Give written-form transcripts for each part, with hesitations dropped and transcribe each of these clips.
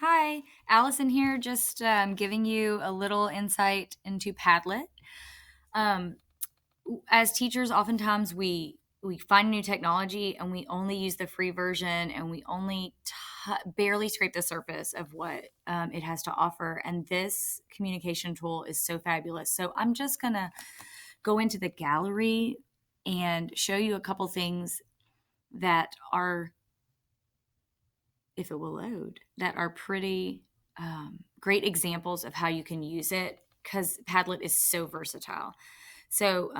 Hi, Allison here, just giving you a little insight into Padlet. Um, as teachers, oftentimes we find new technology and we only use the free version and we only barely scrape the surface of what it has to offer. And this communication tool is so fabulous. So I'm just gonna go into the gallery and show you a couple things that are, if it will load, that are pretty great examples of how you can use it because Padlet is so versatile. So,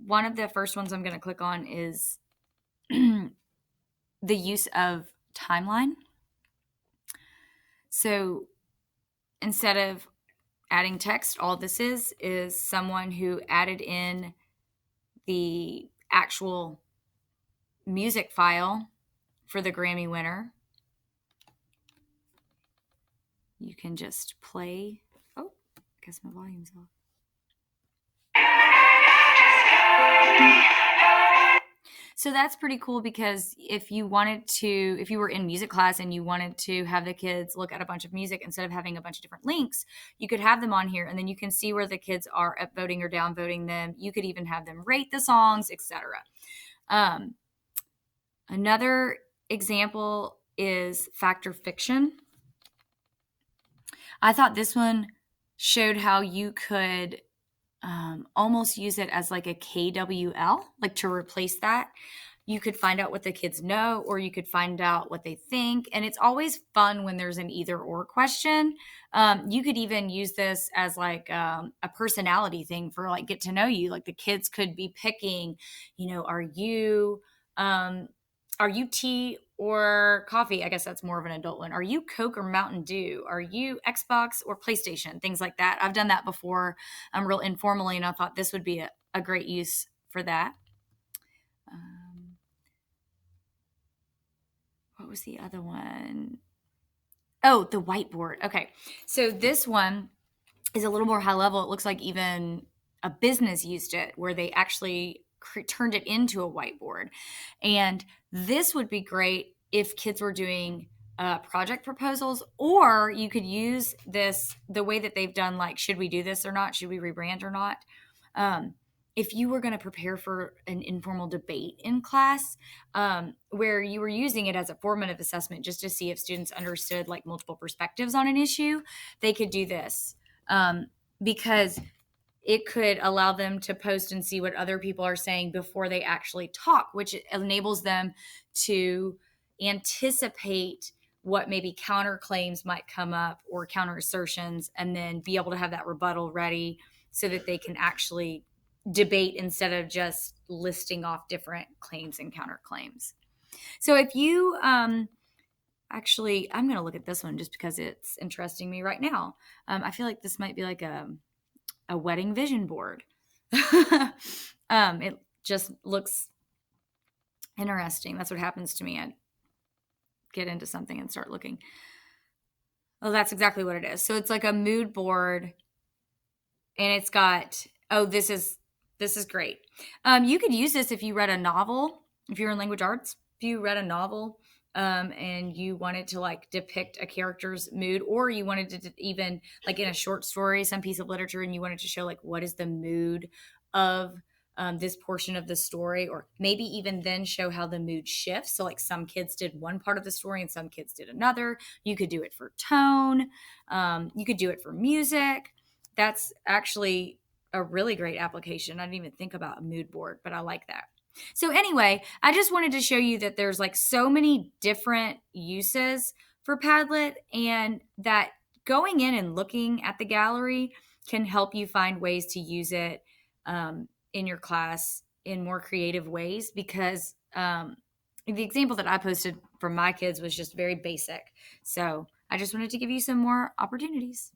one of the first ones I'm going to click on is the use of timeline. So, instead of adding text, all this is someone who added in the actual music file for the Grammy winner. You can just play. Oh, I guess my volume's off. So that's pretty cool because if you were in music class and you wanted to have the kids look at a bunch of music instead of having a bunch of different links, you could have them on here and then you can see where the kids are upvoting or downvoting them. You could even have them rate the songs, etc. Another example is fact or fiction. I thought this one showed how you could almost use it as like a KWL, like to replace that. You could find out what the kids know, or you could find out what they think. And it's always fun when there's an either or question. You could even use this as like a personality thing for like get to know you. Like the kids could be picking, um, are you tea or coffee? I guess that's more of an adult one. Are you Coke or Mountain Dew? Are you Xbox or PlayStation? Things like that. I've done that before, real informally, and I thought this would be a great use for that. What was the other one? Oh, the whiteboard. Okay. So this one is a little more high level. It looks like even a business used it where they actually turned it into a whiteboard. And this would be great if kids were doing project proposals, or you could use this the way that they've done, like, should we do this or not? Should we rebrand or not? Um, if you were going to prepare for an informal debate in class, where you were using it as a formative assessment just to see if students understood like multiple perspectives on an issue, they could do this because it could allow them to post and see what other people are saying before they actually talk, which enables them to anticipate what maybe counterclaims might come up or counter assertions, and then be able to have that rebuttal ready so that they can actually debate instead of just listing off different claims and counterclaims. So if you actually, I'm going to look at this one just because it's interesting me right now. I feel like this might be like a wedding vision board. It just looks interesting. That's what happens to me. I get into something and start looking. Oh, that's exactly what it is. So it's like a mood board, and it's got, oh, this is great. You could use this if you read a novel, if you're in language arts, if you read a novel and you wanted to like depict a character's mood, or you wanted to even like in a short story, some piece of literature, and you wanted to show like what is the mood of this portion of the story, or maybe even then show how the mood shifts. So like some kids did one part of the story and some kids did another. You could do it for tone. You could do it for music. That's actually a really great application. I didn't even think about a mood board, but I like that. So anyway, I just wanted to show you that there's like so many different uses for Padlet, and that going in and looking at the gallery can help you find ways to use it in your class in more creative ways, because the example that I posted for my kids was just very basic. So I just wanted to give you some more opportunities.